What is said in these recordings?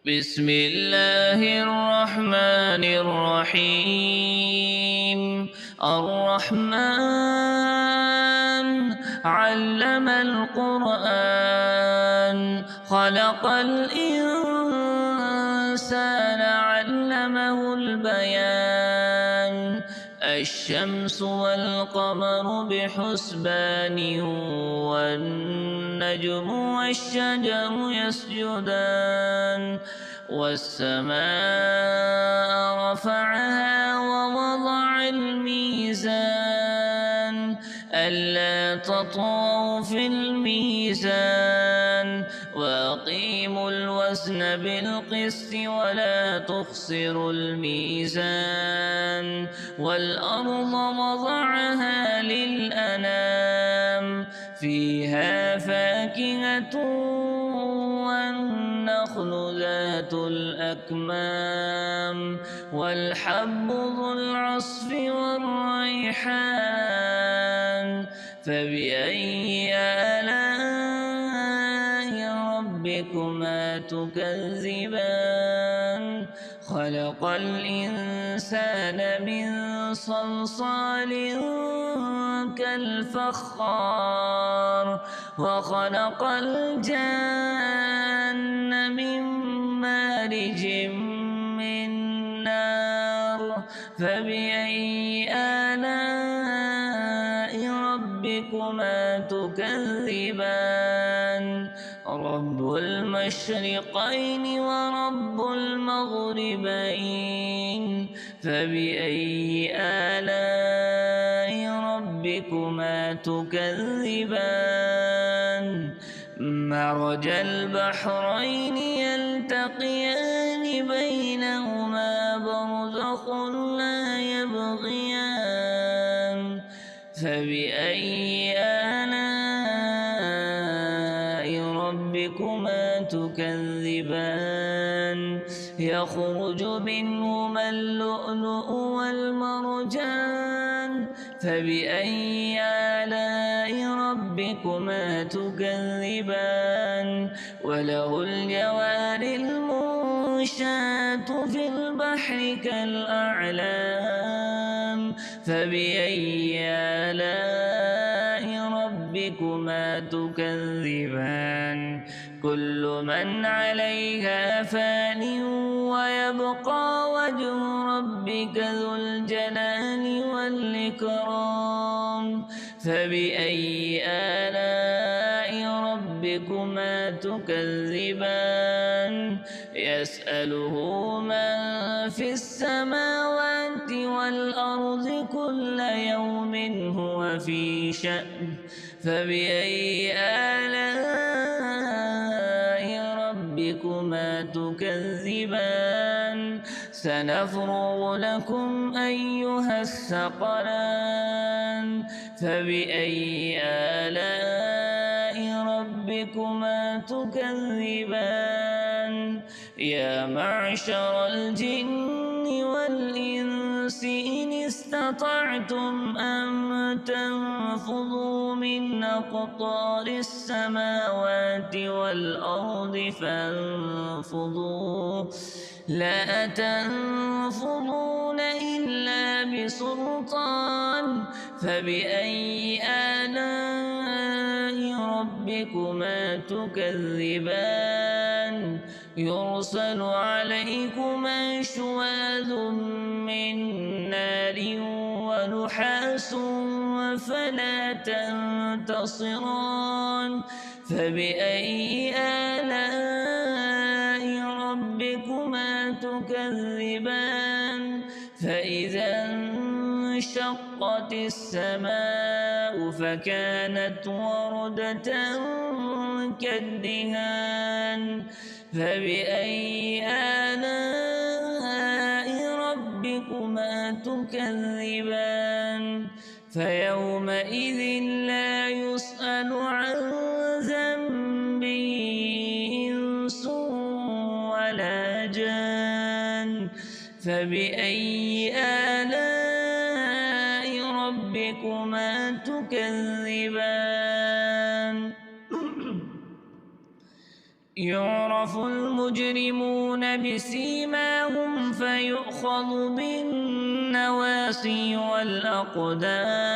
بسم الله الرحمن الرحيم. الرحمن علم القرآن خلق الإنسان علمه البيان. الشمس والقمر بحسبان والنجم والشجر يسجدان. والسماء رفعها ووضع الميزان ألا تطغوا في الميزان وأقيموا الوزن بالقسط ولا تخسروا الميزان. والأرض وضعها للأنام فيها فاكهة والنخل ذات الأكمام والحب ذو العصف والريحان. فبأي آلاء ربكما تكذبان؟ خلق الإنسان من صلصال كالفخار وخلق الجن من مارج من نار. فبأي آلاء ربكما تكذبان؟ رب المشرقين ورب المغربين. فبأي آلاء ربكما تكذبان؟ مرج البحرين يلتقيان بينهما برزخ لا يبغيان. فبأي آلاء ربكما تكذبان؟ يخرج منهما اللؤلؤ والمرجان. فبأي آلاء ربكما تكذبان؟ وله الجوار المنشآت في البحر كالأعلام. فبأي آلاء ربكما تكذبان؟ كل من عليها فان ويبقى وجه ربك ذو الجلال والإكرام. فبأي آلاء ربكما تكذبان؟ يسأله من في السماوات والأرض كل يوم هو في شأن. فبأي آلاء ربكما تكذبان؟ سنفرغ لكم أيها الثقلان. فبأي آلاء ربكما تكذبان؟ يا معشر الجن والإنس إن استطعتم أن تنفذوا من أقطار السماوات والأرض فانفذوا لا تنفذون إلا بسلطان. فبأي آلاء ربكما تكذبان؟ يرسل عليكما شواذ من نار ونحاس فلا تنتصران. فبأي آلاء ربكما تكذبان؟ فإذا انشقت السماء فكانت وردة كالدهان. فبأي آلاء ربكما تكذبان؟ فيومئذ لا يسأل عن ذنبه إنس ولا جان. فبأي آلاء ربكما تكذبان؟ يعرف المجرمون بسيماهم فيؤخذ بالنواصي والأقدام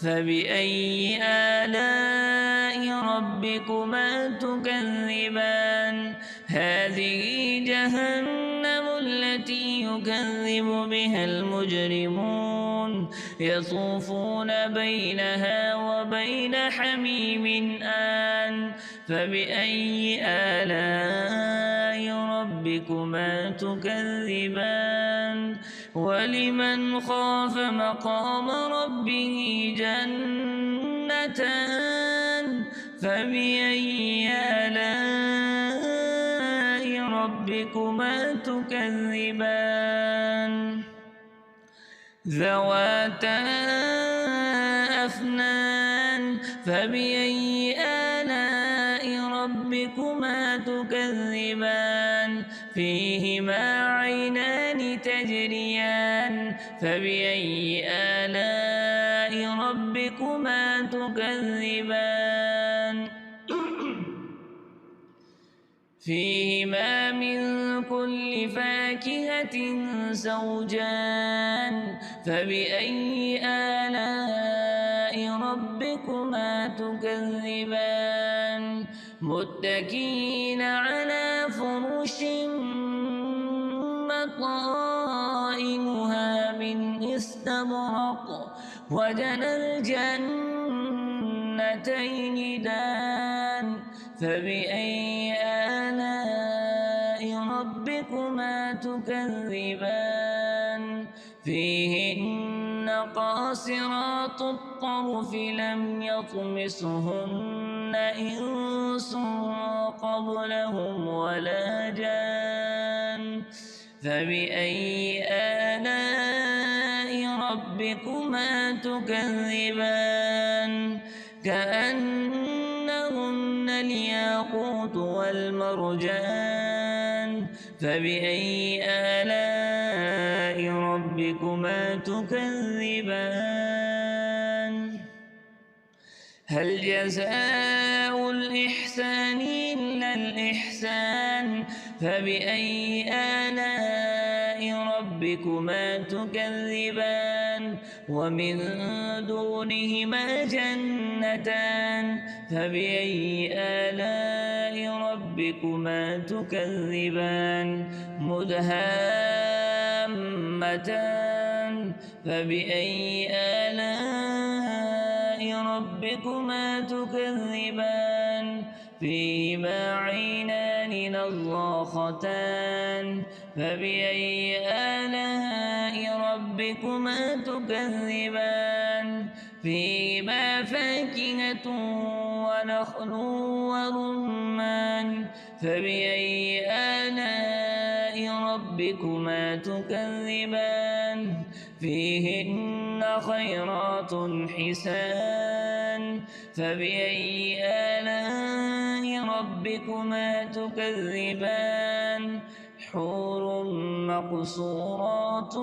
فبأي آلاء ربكما تكذبان هذه جهنم التي يكذب بها المجرمون يطوفون بينها وبين حميم آن فبأي آلاء ربكما تكذبان ولمن خاف مقام ربه جنتان فبأي آلاء ربكما تكذبان ذواتا أفنان فبأي آلاء ربكما تكذبان فيهما عينان تجريان فبأي آلاء ربكما تكذبان فيهما من كل فاكهة زوجان فبأي آلاء ربكما تكذبان متكئين على فرش بطائنها من استبرق وجنى الجنتين دان فبأي آلاء ربكما تكذبان فيهن قاصرات الطرف لم يطمسهن إنس قبلهم ولا جان فبأي آلاء ربكما تكذبان كأنهن الياقوت والمرجان فبأي آلاء ربكما تكذبان هل جزاء الإحسان إلا الإحسان فبأي آلاء ربكما تكذبان ومن دونهما جنتان فبأي آلاء ربكما تكذبان مدهامتان فبأي آلاء ربكما تكذبان فيهما عينان نضاختان فبأي آلاء ربكما تكذبان فيهما فاكهة ونخل ورمان فبأي آلاء ربكما تكذبان فيهن خيرات حسان فبأي آلاء ربكما تكذبان حور مقصورات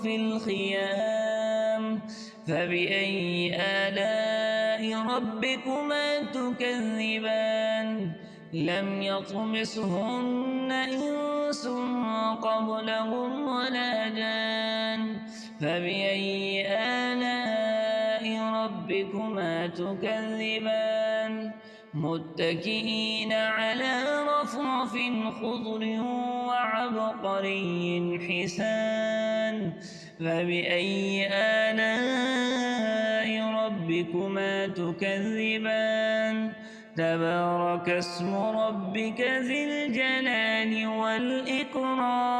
في الخيام فبأي آلاء ربكما تكذبان لم يطمسهن إنس قبلهم ولا جان فبأي آلاء ربكما تكذبان متكئين على رفرف خضر وعبقري حسان فبأي آلاء ربكما تكذبان تبارك اسم ربك ذي الجلال والإكرام